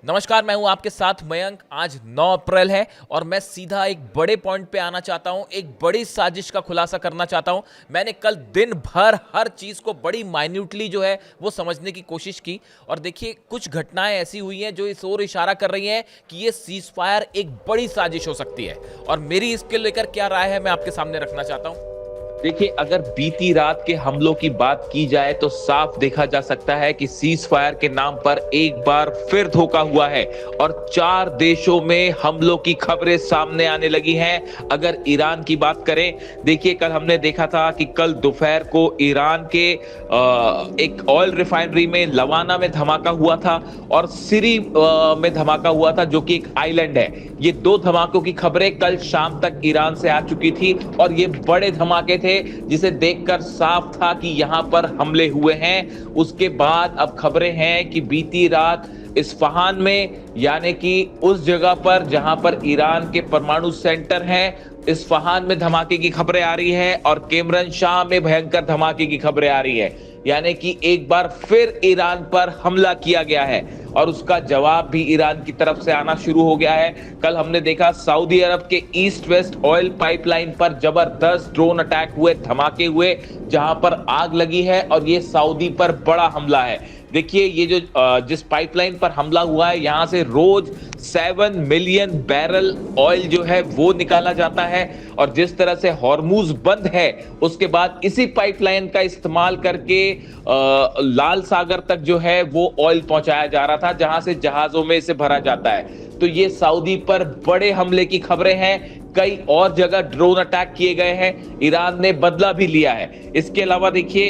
नमस्कार, मैं हूं आपके साथ मयंक। आज 9 अप्रैल है और मैं सीधा एक बड़े पॉइंट पे आना चाहता हूं, एक बड़ी साजिश का खुलासा करना चाहता हूं। मैंने कल दिन भर हर चीज़ को बड़ी माइन्यूटली जो है वो समझने की कोशिश की और देखिए कुछ घटनाएं ऐसी हुई हैं जो इस ओर इशारा कर रही हैं कि ये सीज फायर एक बड़ी साजिश हो सकती है और मेरी इसके लेकर क्या राय है मैं आपके सामने रखना चाहता हूं। देखिए, अगर बीती रात के हमलों की बात की जाए तो साफ देखा जा सकता है कि सीज फायर के नाम पर एक बार फिर धोखा हुआ है और 4 देशों में हमलों की खबरें सामने आने लगी हैं। अगर ईरान की बात करें, देखिए कल हमने देखा था कि कल दोपहर को ईरान के एक ऑयल रिफाइनरी में लवाना में धमाका हुआ था और सिरी में धमाका हुआ था, जो कि एक आइलैंड है। ये 2 धमाकों की खबरें कल शाम तक ईरान से आ चुकी थी और ये बड़े धमाके थे जिसे देखकर साफ था कि यहां पर हमले हुए हैं। उसके बाद अब खबरें हैं कि बीती रात इस्फहान में, यानी कि उस जगह पर जहां पर ईरान के परमाणु सेंटर हैं, इस्फहान में धमाके की खबरें आ रही हैं और केमरन शाह में भयंकर धमाके की खबरें आ रही हैं। यानी कि एक बार फिर ईरान पर हमला किया गया है और उसका जवाब भी ईरान की तरफ से आना शुरू हो गया है। कल हमने देखा सऊदी अरब के ईस्ट वेस्ट ऑयल पाइपलाइन पर जबरदस्त ड्रोन अटैक हुए, धमाके हुए, जहां पर आग लगी है और ये सऊदी पर बड़ा हमला है। देखिए, ये जो जिस पाइपलाइन पर हमला हुआ है, यहां से रोज 7 मिलियन बैरल ऑयल जो है वो निकाला जाता है और जिस तरह से हॉर्मूज बंद है, उसके बाद इसी पाइपलाइन का इस्तेमाल करके लाल सागर तक जो है वो ऑयल पहुंचाया जा रहा था, जहां से जहाजों में इसे भरा जाता है। तो ये सऊदी पर बड़े हमले की खबरें हैं। कई और जगह ड्रोन अटैक किए गए हैं, ईरान ने बदला भी लिया है। इसके अलावा देखिए,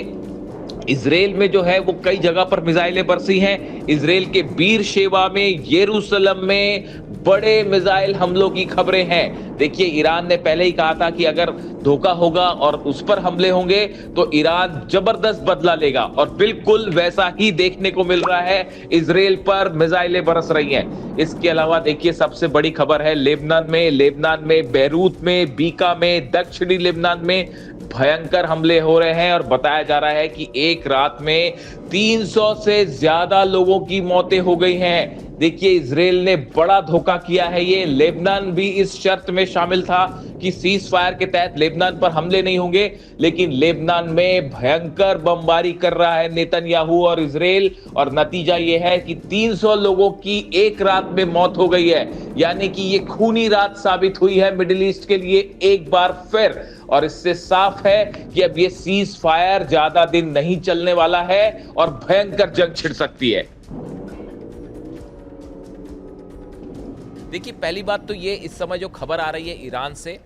इजराइल में जो है वो कई जगह पर मिसाइलें बरसी हैं। इजराइल के बीर शेवा में, यरूशलेम में बड़े मिसाइल हमलों की खबरें हैं। देखिए, ईरान ने पहले ही कहा था कि अगर धोखा होगा और उस पर हमले होंगे तो ईरान जबरदस्त बदला लेगा और बिल्कुल वैसा ही देखने को मिल रहा है। इजराइल पर मिसाइलें बरस रही हैं। इसके अलावा देखिए, सबसे बड़ी खबर है लेबनान में बैरूत में, बीका में, दक्षिणी लेबनान में भयंकर हमले हो रहे हैं और बताया जा रहा है कि एक रात में 300 से ज्यादा लोगों की मौतें हो गई हैं। देखिए, इजराइल ने बड़ा धोखा किया है। ये लेबनान भी इस शर्त में शामिल था कि सीज फायर के तहत लेबनान पर हमले नहीं होंगे, लेकिन लेबनान में भयंकर बमबारी कर रहा है नेतन्याहू और इजराइल और नतीजा ये है कि 300 लोगों की एक रात में मौत हो गई है। यानी कि ये खूनी रात साबित हुई है मिडिल ईस्ट के लिए एक बार फिर और इससे साफ है कि अब ये सीज फायर ज्यादा दिन नहीं चलने वाला है और भयंकर जंग छिड़ सकती है। देखिए, पहली बात तो ये, इस समय जो खबर आ रही है ईरान से,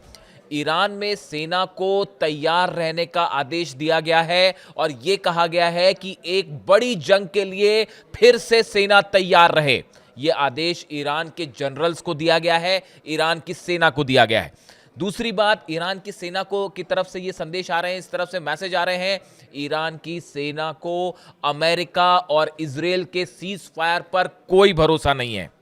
ईरान में सेना को तैयार रहने का आदेश दिया गया है और यह कहा गया है कि एक बड़ी जंग के लिए फिर से सेना तैयार रहे। यह आदेश ईरान के जनरल्स को दिया गया है, ईरान की सेना को दिया गया है। दूसरी बात, ईरान की सेना को की तरफ से ये संदेश आ रहे हैं, इस तरफ से मैसेज आ रहे हैं, ईरान की सेना को अमेरिका और इजराइल के सीज फायर पर कोई भरोसा नहीं है।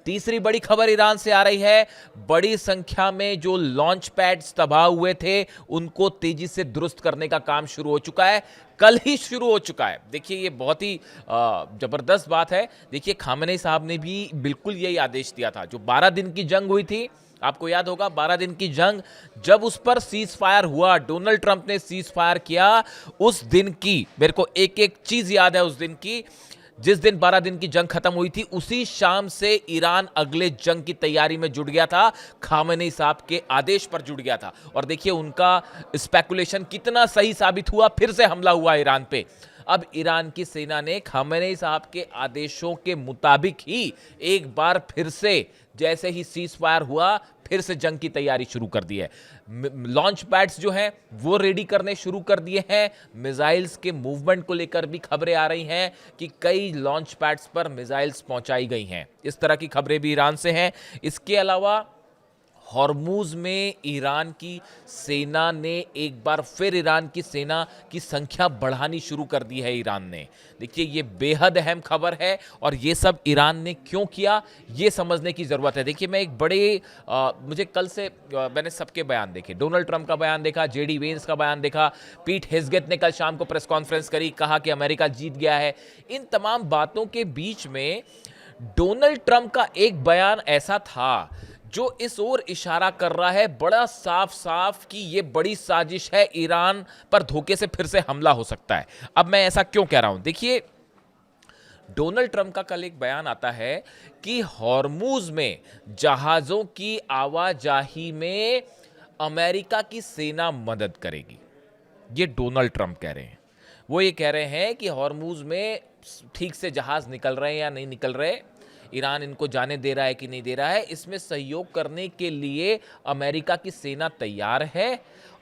तीसरी बड़ी खबर ईरान से आ रही है, बड़ी संख्या में जो लॉन्च पैड्स तबाह हुए थे उनको तेजी से दुरुस्त करने का काम शुरू हो चुका है, कल ही शुरू हो चुका है। देखिए, ये बहुत ही जबरदस्त बात है। देखिए, खामेनेई साहब ने भी बिल्कुल यही आदेश दिया था। जो 12 दिन की जंग हुई थी, आपको याद होगा, 12 दिन की जंग जब उस पर सीज फायर हुआ, डोनाल्ड ट्रंप ने सीज फायर किया, उस दिन की मेरे को एक एक चीज याद है। उस दिन की, जिस दिन 12 दिन की जंग खत्म हुई थी, उसी शाम से ईरान अगले जंग की तैयारी में जुट गया था, खामेनेई साहब के आदेश पर जुट गया था। और देखिए, उनका स्पेकुलेशन कितना सही साबित हुआ, फिर से हमला हुआ ईरान पे। अब ईरान की सेना ने खामेनेई साहब के आदेशों के मुताबिक ही एक बार फिर से, जैसे ही सीज फायर हुआ, फिर से जंग की तैयारी शुरू कर दी है। लॉन्च पैड्स जो हैं वो रेडी करने शुरू कर दिए हैं। मिसाइल्स के मूवमेंट को लेकर भी खबरें आ रही हैं कि कई लॉन्च पैड्स पर मिसाइल्स पहुंचाई गई हैं। इस तरह की खबरें भी ईरान से हैं। इसके अलावा हॉर्मूज में ईरान की सेना ने एक बार फिर, ईरान की सेना की संख्या बढ़ानी शुरू कर दी है ईरान ने। देखिए, ये बेहद अहम खबर है और ये सब ईरान ने क्यों किया, ये समझने की ज़रूरत है। देखिए, मैं एक बड़े मुझे कल से मैंने सबके बयान देखे, डोनाल्ड ट्रंप का बयान देखा, जेडी वेंस का बयान देखा, पीट हेग्सेथ ने कल शाम को प्रेस कॉन्फ्रेंस करी, कहा कि अमेरिका जीत गया है। इन तमाम बातों के बीच में डोनाल्ड ट्रंप का एक बयान ऐसा था जो इस ओर इशारा कर रहा है बड़ा साफ साफ कि यह बड़ी साजिश है, ईरान पर धोखे से फिर से हमला हो सकता है। अब मैं ऐसा क्यों कह रहा हूं, देखिए डोनाल्ड ट्रंप का कल एक बयान आता है कि हॉर्मूज में जहाजों की आवाजाही में अमेरिका की सेना मदद करेगी। ये डोनाल्ड ट्रंप कह रहे हैं। वो ये कह रहे हैं कि हॉर्मूज में ठीक से जहाज निकल रहे हैं या नहीं निकल रहे, ईरान इनको जाने दे रहा है कि नहीं दे रहा है, इसमें सहयोग करने के लिए अमेरिका की सेना तैयार है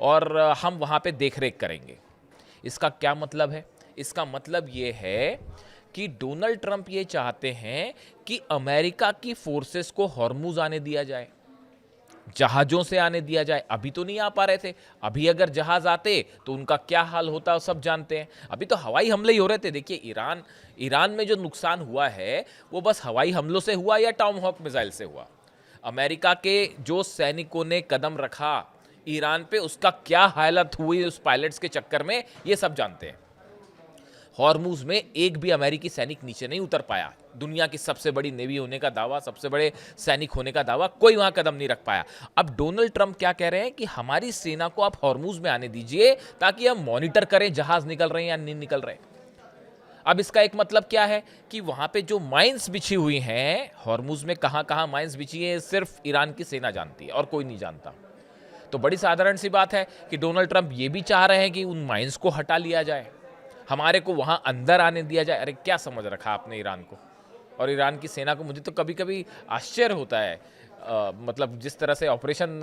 और हम वहां पे देखरेख करेंगे। इसका क्या मतलब है? इसका मतलब ये है कि डोनाल्ड ट्रंप ये चाहते हैं कि अमेरिका की फोर्सेस को हॉर्मूज आने दिया जाए, जहाजों से आने दिया जाए। अभी तो नहीं आ पा रहे थे, अभी अगर जहाज आते तो उनका क्या हाल होता सब जानते हैं। अभी तो हवाई हमले ही हो रहे थे। देखिए ईरान में जो नुकसान हुआ है वो बस हवाई हमलों से हुआ या टॉमहॉक मिसाइल से हुआ। अमेरिका के जो सैनिकों ने कदम रखा ईरान पे, उसका क्या हालत हुई उस पायलट्स के चक्कर में, ये सब जानते हैं। हॉर्मूज में एक भी अमेरिकी सैनिक नीचे नहीं उतर पाया। दुनिया की सबसे बड़ी नेवी होने का दावा, सबसे बड़े सैनिक होने का दावा, कोई वहां कदम नहीं रख पाया। अब डोनाल्ड ट्रंप क्या कह रहे हैं कि हमारी सेना को आप हॉर्मूज में आने दीजिए ताकि हम मॉनिटर करें जहाज निकल रहे हैं या नहीं निकल रहे। अब इसका एक मतलब क्या है कि वहां पे जो माइंस बिछी हुई हैं हॉर्मूज में, कहां कहां माइंस बिछी है सिर्फ ईरान की सेना जानती है और कोई नहीं जानता। तो बड़ी साधारण सी बात है कि डोनाल्ड ट्रंप ये भी चाह रहे हैं कि उन माइंस को हटा लिया जाए, हमारे को वहां अंदर आने दिया जाए। अरे क्या समझ रखा आपने ईरान को और ईरान की सेना को? मुझे तो कभी कभी आश्चर्य होता है, मतलब जिस तरह से ऑपरेशन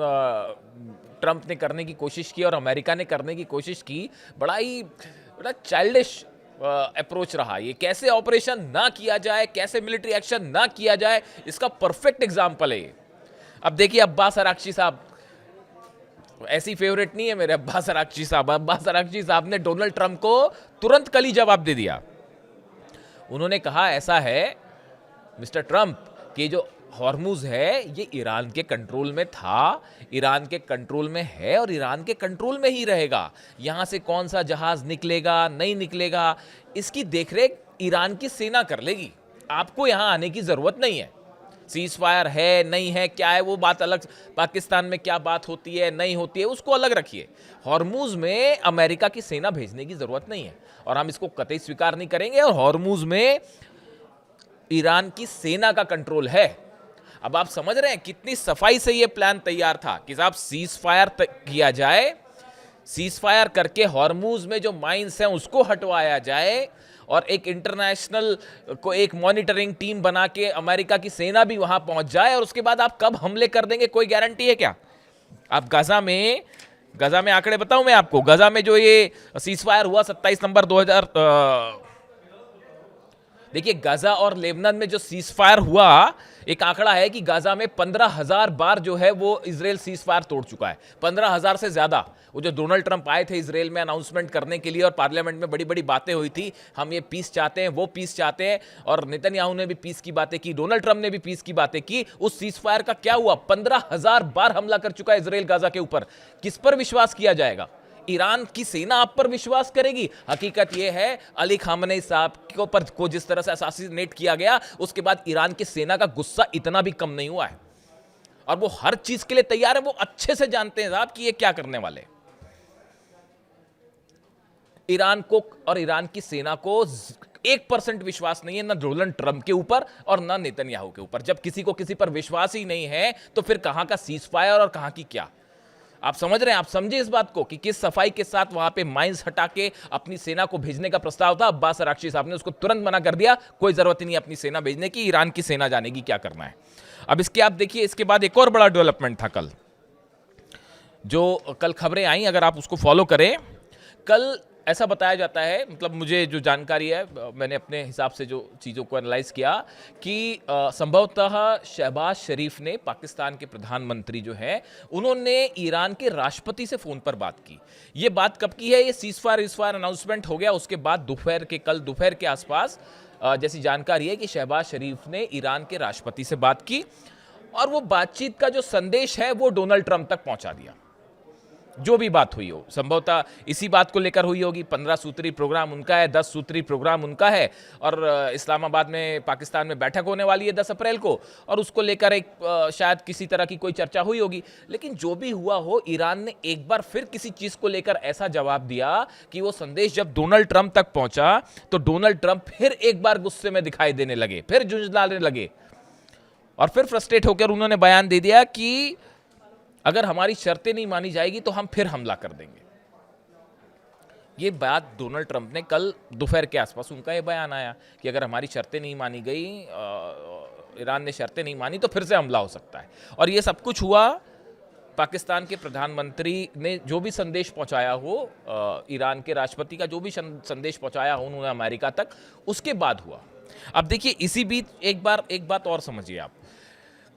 ट्रंप ने करने की कोशिश की और अमेरिका ने करने की कोशिश की, बड़ा चाइल्डिश अप्रोच रहा। ये कैसे ऑपरेशन ना किया जाए, कैसे मिलिट्री एक्शन ना किया जाए, इसका परफेक्ट एग्जाम्पल है ये। अब देखिए अब्बास अराक्ची साहब, ऐसी फेवरेट नहीं है मेरे अब्बास अराक्ची साहब। अब्बास अराक्ची साहब ने डोनाल्ड ट्रंप को तुरंत कल ही जवाब दे दिया। उन्होंने कहा ऐसा है मिस्टर ट्रंप कि जो हॉर्मूज है ये ईरान के कंट्रोल में था, ईरान के कंट्रोल में है और ईरान के कंट्रोल में ही रहेगा। यहां से कौन सा जहाज निकलेगा नहीं निकलेगा इसकी देखरेख ईरान की सेना कर लेगी, आपको यहां आने की जरूरत नहीं है। सीज फायर है नहीं है क्या है वो बात अलग, पाकिस्तान में क्या बात होती है नहीं होती है उसको अलग रखिए। हॉर्मूज में अमेरिका की सेना भेजने की जरूरत नहीं है और हम इसको कतई स्वीकार नहीं करेंगे। और हॉर्मूज में ईरान की सेना का कंट्रोल है। अब आप समझ रहे हैं कितनी सफाई से यह प्लान तैयार था कि साहब सीज फायर किया जाए, सीज फायर करके हॉर्मूज में जो माइंस हैं उसको हटवाया जाए और एक इंटरनेशनल को एक मॉनिटरिंग टीम बना के अमेरिका की सेना भी वहां पहुंच जाए और उसके बाद आप कब हमले कर देंगे कोई गारंटी है क्या? आप गजा में आंकड़े बताऊं मैं आपको, गजा में जो ये सीज फायर हुआ 27 नवंबर 2000, देखिए गजा और लेबनान में जो सीज फायर हुआ, एक आंकड़ा है कि गजा में 15,000 बार जो है वो इजराइल सीज फायर तोड़ चुका है। 15,000 से ज्यादा। वो जो डोनाल्ड ट्रंप आए थे इजराइल में अनाउंसमेंट करने के लिए और पार्लियामेंट में बड़ी बड़ी बातें हुई थी, हम ये पीस चाहते हैं वो पीस चाहते हैं, और नेतन्याहू ने भी पीस की बातें की, डोनाल्ड ट्रंप ने भी पीस की बातें की। उस सीज फायर का क्या हुआ? 15,000 बार हमला कर चुका है इजराइल गजा के ऊपर। किस पर विश्वास किया जाएगा? ईरान की सेना आप पर विश्वास करेगी? हकीकत यह है अली खामनेई साहब को जिस तरह से असैसिनेट किया गया उसके बाद ईरान की सेना का गुस्सा इतना भी कम नहीं हुआ है और वो हर चीज के लिए तैयार है। वो अच्छे से जानते हैं साहब कि ये क्या करने वाले। ईरान को और ईरान की सेना को 1% विश्वास नहीं है, ना डोनाल्ड ट्रंप के ऊपर और ना नेतन्याहू के ऊपर। जब किसी को किसी पर विश्वास ही नहीं है तो फिर कहां का सीज फायर और कहां की क्या? आप समझ रहे हैं? आप समझे इस बात को कि किस सफाई के साथ वहां पे माइंस हटा के अपनी सेना को भेजने का प्रस्ताव था। अब्बास अराक्ची साहब ने उसको तुरंत मना कर दिया, कोई जरूरत ही नहीं अपनी सेना भेजने की, ईरान की सेना जानेगी क्या करना है। अब इसके आप देखिए, इसके बाद एक और बड़ा डेवलपमेंट था कल, जो कल खबरें आई, अगर आप उसको फॉलो करें। कल ऐसा बताया जाता है, मतलब मुझे जो जानकारी है, मैंने अपने हिसाब से जो चीज़ों को एनालाइज किया कि संभवतः शहबाज शरीफ ने, पाकिस्तान के प्रधानमंत्री जो हैं, उन्होंने ईरान के राष्ट्रपति से फ़ोन पर बात की। ये बात कब की है? ये सीज फायर अनाउंसमेंट हो गया उसके बाद कल दोपहर के आसपास जैसी जानकारी है कि शहबाज शरीफ ने ईरान के राष्ट्रपति से बात की और वो बातचीत का जो संदेश है वो डोनाल्ड ट्रंप तक पहुंचा दिया। जो भी बात हुई हो, संभवतः इसी बात को लेकर हुई होगी। 15 सूत्री प्रोग्राम उनका है, 10 सूत्री प्रोग्राम उनका है, और इस्लामाबाद में पाकिस्तान में बैठक होने वाली है 10 अप्रैल को, और उसको लेकर एक शायद किसी तरह की कोई चर्चा हुई होगी। लेकिन जो भी हुआ हो, ईरान ने एक बार फिर किसी चीज को लेकर ऐसा जवाब दिया कि वो संदेश जब डोनाल्ड ट्रंप तक पहुंचा तो डोनाल्ड ट्रंप फिर एक बार गुस्से में दिखाई देने लगे, फिर झुंझलाने लगे, और फिर फ्रस्ट्रेट होकर उन्होंने बयान दे दिया कि अगर हमारी शर्तें नहीं मानी जाएगी तो हम फिर हमला कर देंगे। ये बात डोनाल्ड ट्रंप ने कल दोपहर के आसपास उनका ये बयान आया कि अगर हमारी शर्तें नहीं मानी गई, ईरान ने शर्तें नहीं मानी तो फिर से हमला हो सकता है। और ये सब कुछ हुआ पाकिस्तान के प्रधानमंत्री ने जो भी संदेश पहुंचाया हो, ईरान के राष्ट्रपति का जो भी संदेश पहुंचाया हो उन्होंने अमेरिका तक, उसके बाद हुआ। अब देखिए, इसी बीच एक बात और समझिए आप,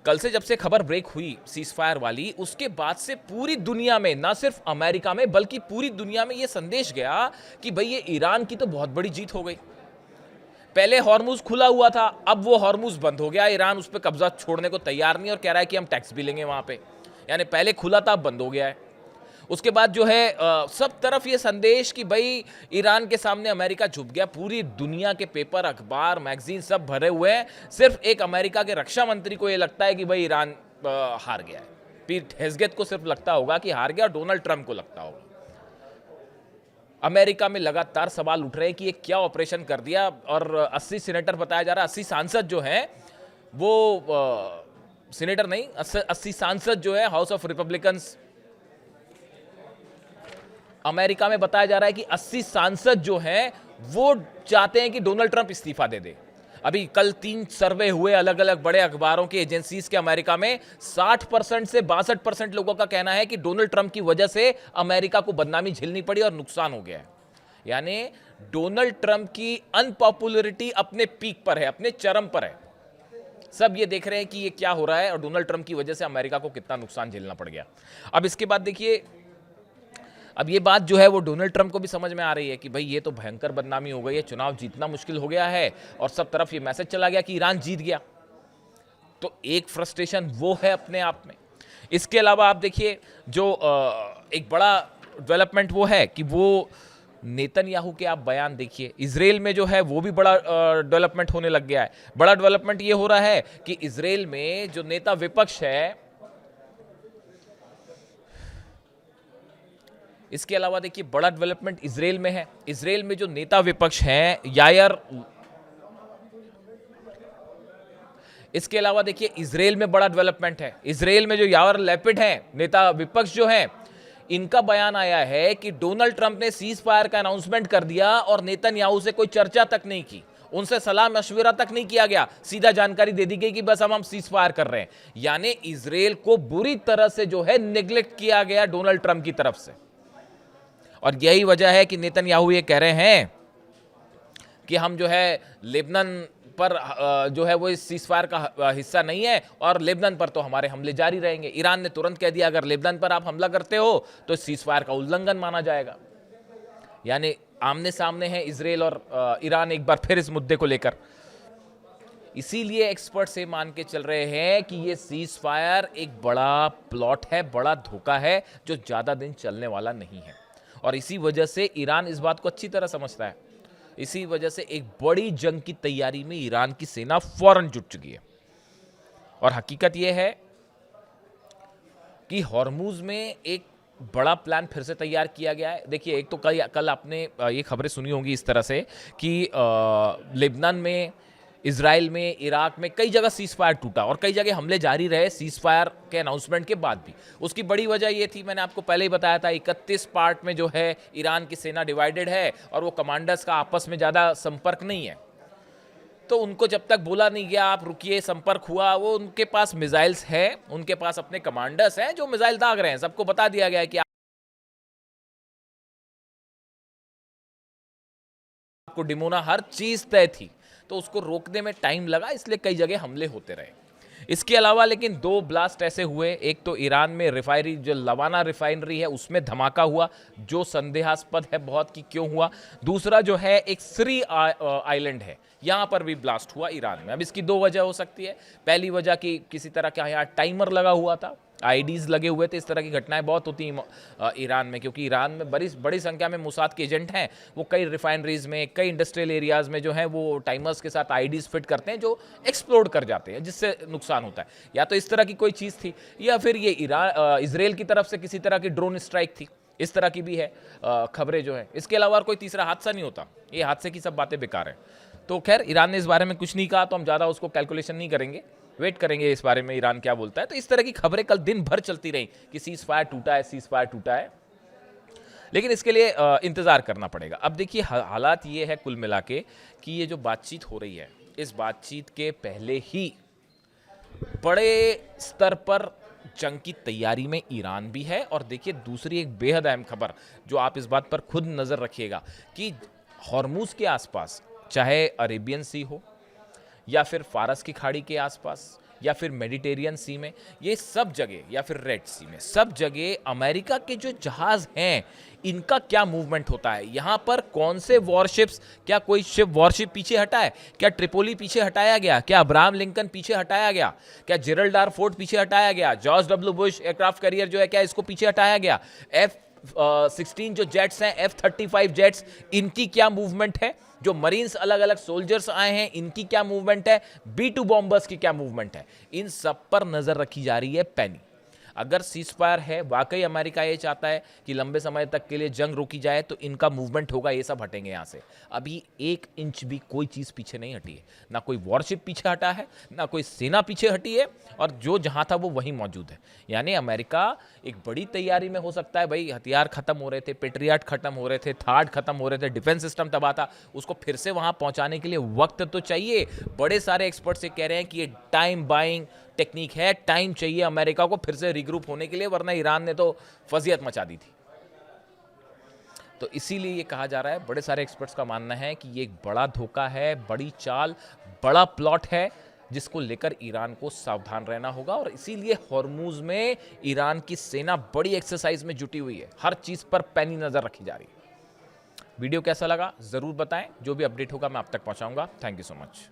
कल से जब से खबर ब्रेक हुई सीज फायर वाली, उसके बाद से पूरी दुनिया में, ना सिर्फ अमेरिका में बल्कि पूरी दुनिया में यह संदेश गया कि भाई ये ईरान की तो बहुत बड़ी जीत हो गई। पहले हॉर्मुज खुला हुआ था, अब वो हॉर्मुज बंद हो गया, ईरान उस पर कब्जा छोड़ने को तैयार नहीं और कह रहा है कि हम टैक्स भी लेंगे वहां पे। यानी पहले खुला था, अब बंद हो गया है। उसके बाद जो है सब तरफ ये संदेश कि भाई ईरान के सामने अमेरिका झुक गया। पूरी दुनिया के पेपर, अखबार, मैगजीन सब भरे हुए हैं। सिर्फ एक अमेरिका के रक्षा मंत्री को ये लगता है कि भाई ईरान हार गया है। पीट हेगसेथ को सिर्फ लगता होगा कि हार गया, और डोनाल्ड ट्रंप को लगता होगा। अमेरिका में लगातार सवाल उठ रहे हैं कि ये क्या ऑपरेशन कर दिया, और 80 सीनेटर बताया जा रहा है, 80 सांसद जो हैं वो सीनेटर नहीं, 80 सांसद जो है हाउस ऑफ रिपब्लिकन्स अमेरिका में बताया जा रहा है कि 80 सांसद जो हैं वो चाहते हैं कि डोनाल्ड ट्रंप इस्तीफा दे दे। अभी कल 3 सर्वे हुए अलग अलग बड़े अखबारों के, एजेंसीज के अमेरिका में। 60% से 62% लोगों का कहना है कि डोनाल्ड ट्रंप की वजह से अमेरिका को बदनामी झेलनी पड़ी और नुकसान हो गया है। यानी डोनाल्ड ट्रंप की अनपॉपुलरिटी अपने पीक पर है, अपने चरम पर है। सब ये देख रहे हैं कि ये क्या हो रहा है और डोनाल्ड ट्रंप की वजह से अमेरिका को कितना नुकसान झेलना पड़ गया। अब इसके बाद देखिए, अब ये बात जो है वो डोनाल्ड ट्रंप को भी समझ में आ रही है कि भाई ये तो भयंकर बदनामी हो गई है, चुनाव जीतना मुश्किल हो गया है, और सब तरफ ये मैसेज चला गया कि ईरान जीत गया। तो एक फ्रस्ट्रेशन वो है अपने आप में। इसके अलावा आप देखिए, जो एक बड़ा डेवलपमेंट वो है कि वो नेतन्याहू के आप बयान देखिए। इजराइल में जो है वो भी बड़ा डेवलपमेंट होने लग गया है। बड़ा डेवलपमेंट ये हो रहा है कि इजराइल में जो नेता विपक्ष है, इसके अलावा देखिए बड़ा डेवलपमेंट इजराइल में है। इजराइल में जो नेता विपक्ष हैं यायर, इसके अलावा देखिए इजराइल में बड़ा डेवलपमेंट है। इजराइल में जो यायर लैपिड हैं, नेता विपक्ष जो हैं, इनका बयान आया है कि डोनाल्ड ट्रंप ने सीज फायर का अनाउंसमेंट कर दिया और नेतन्याहू से कोई चर्चा तक नहीं की, उनसे सलाह मशविरा तक नहीं किया गया, सीधा जानकारी दे दी गई कि बस हम सीज फायर कर रहे हैं। यानी इजराइल को बुरी तरह से जो है निगलेक्ट किया गया डोनाल्ड ट्रंप की तरफ से। और यही वजह है कि नेतन्याहू ये कह रहे हैं कि हम जो है लेबनान पर जो है वो इस सीजफायर का हिस्सा नहीं है, और लेबनान पर तो हमारे हमले जारी रहेंगे। ईरान ने तुरंत कह दिया अगर लेबनान पर आप हमला करते हो तो सीजफायर का उल्लंघन माना जाएगा। यानी आमने सामने है इजराइल और ईरान एक बार फिर इस मुद्दे को लेकर। इसीलिए एक्सपर्ट से मान के चल रहे हैं कि ये सीज फायर एक बड़ा प्लॉट है, बड़ा धोखा है जो ज्यादा दिन चलने वाला नहीं है। और इसी वजह से ईरान इस बात को अच्छी तरह समझता है। इसी वजह से एक बड़ी जंग की तैयारी में ईरान की सेना फौरन जुट चुकी है। और हकीकत यह है कि हॉर्मुज में एक बड़ा प्लान फिर से तैयार किया गया है। देखिए, एक तो कल आपने ये खबरें सुनी होंगी इस तरह से कि लेबनान में, इजराइल में, इराक में कई जगह सीज फायर टूटा और कई जगह हमले जारी रहे सीज फायर के अनाउंसमेंट के बाद भी। उसकी बड़ी वजह ये थी, मैंने आपको पहले ही बताया था, 31 पार्ट में जो है ईरान की सेना डिवाइडेड है और वो कमांडर्स का आपस में ज़्यादा संपर्क नहीं है। तो उनको जब तक बोला नहीं गया आप रुकिए, संपर्क हुआ, वो उनके पास मिसाइल्स है, उनके पास अपने कमांडर्स हैं जो मिसाइल दाग रहे हैं। सबको बता दिया गया है कि आपको डिमोना, हर चीज़ तय थी। तो उसको रोकने में टाइम लगा, इसलिए कई जगह हमले होते रहे। इसके अलावा लेकिन 2 ब्लास्ट ऐसे हुए, एक तो ईरान में रिफाइनरी, जो लवाना रिफाइनरी है, उसमें धमाका हुआ जो संदेहास्पद है बहुत कि क्यों हुआ। दूसरा जो है एक श्री आइलैंड है, यहाँ पर भी ब्लास्ट हुआ ईरान में। अब इसकी 2 वजह हो सकती है। पहली वजह कि किसी तरह का यहाँ टाइमर लगा हुआ था आईडीज लगे हुए थे। इस तरह की घटनाएं बहुत होती हैं ईरान में, क्योंकि ईरान में बड़ी बड़ी संख्या में मोसाद के एजेंट हैं। वो कई रिफाइनरीज में, कई इंडस्ट्रियल एरियाज में जो है वो टाइमर्स के साथ आईडीज फिट करते हैं जो एक्सप्लोड कर जाते हैं, जिससे नुकसान होता है। या तो इस तरह की कोई चीज़ थी, या फिर ये इसराइल की तरफ से किसी तरह की ड्रोन स्ट्राइक थी। इस तरह की भी है खबरें जो हैं। इसके अलावा कोई तीसरा हादसा नहीं होता। ये हादसे की सब बातें बेकार हैं। तो खैर, ईरान ने इस बारे में कुछ नहीं कहा, तो हम ज़्यादा उसको कैलकुलेशन नहीं करेंगे, वेट करेंगे इस बारे में ईरान क्या बोलता है। तो इस तरह की खबरें कल दिन भर चलती रही कि सीज फायर टूटा है, सीज फायर टूटा है, लेकिन इसके लिए इंतज़ार करना पड़ेगा। अब देखिए, हालात ये है कुल मिला के कि ये जो बातचीत हो रही है, इस बातचीत के पहले ही बड़े स्तर पर जंग की तैयारी में ईरान भी है। और देखिए, दूसरी एक बेहद अहम खबर जो आप इस बात पर खुद नज़र रखिएगा कि हॉर्मुज़ के आसपास, चाहे अरेबियन सी हो या फिर फारस की खाड़ी के आसपास या फिर मेडिटेरियन सी में, ये सब जगह, या फिर रेड सी में, सब जगह अमेरिका के जो जहाज हैं इनका क्या मूवमेंट होता है। यहाँ पर कौन से वॉरशिप्स, क्या कोई शिप वॉरशिप पीछे हटा है, क्या ट्रिपोली पीछे हटाया गया, क्या अब्राहम लिंकन पीछे हटाया गया, क्या जेरल्ड आर फोर्ड पीछे हटाया गया, George W Bush aircraft carrier जो है क्या इसको पीछे हटाया गया, F-16 जो जेट्स हैं, F-35 जेट्स, इनकी क्या मूवमेंट है, जो मरीन्स अलग अलग सोल्जर्स आए हैं इनकी क्या मूवमेंट है, B-2 बॉम्बर्स की क्या मूवमेंट है, इन सब पर नजर रखी जा रही है पैनी। अगर सीज फायर है, वाकई अमेरिका ये चाहता है कि लंबे समय तक के लिए जंग रोकी जाए, तो इनका मूवमेंट होगा, ये सब हटेंगे यहाँ से। अभी 1 इंच भी कोई चीज़ पीछे नहीं हटी है, ना कोई वॉरशिप पीछे हटा है, ना कोई सेना पीछे हटी है, और जो जहाँ था वो वहीं मौजूद है। यानी अमेरिका एक बड़ी तैयारी में हो सकता है। भाई, हथियार खत्म हो रहे थे, पेट्रियाट खत्म हो रहे थे, थार्ड खत्म हो रहे थे, डिफेंस सिस्टम तबाह था, उसको फिर से वहाँ पहुँचाने के लिए वक्त तो चाहिए। बड़े सारे एक्सपर्ट्स ये कह रहे हैं कि ये टाइम बाइंग टेक्निक है, टाइम चाहिए अमेरिका को फिर से रिग्रुप होने के लिए, वरना ईरान ने तो फजियत मचा दी थी। तो इसीलिए ये कहा जा रहा है, बड़े सारे एक्सपर्ट्स का मानना है कि ये एक बड़ा धोखा है, बड़ी चाल, बड़ा प्लॉट है, जिसको लेकर ईरान को सावधान रहना होगा। और इसीलिए हॉर्मुज में ईरान की सेना बड़ी एक्सरसाइज में जुटी हुई है, हर चीज पर पैनी नजर रखी जा रही है। वीडियो कैसा लगा जरूर बताएं, जो भी अपडेट होगा मैं आप तक पहुंचाऊंगा। Thank you so much.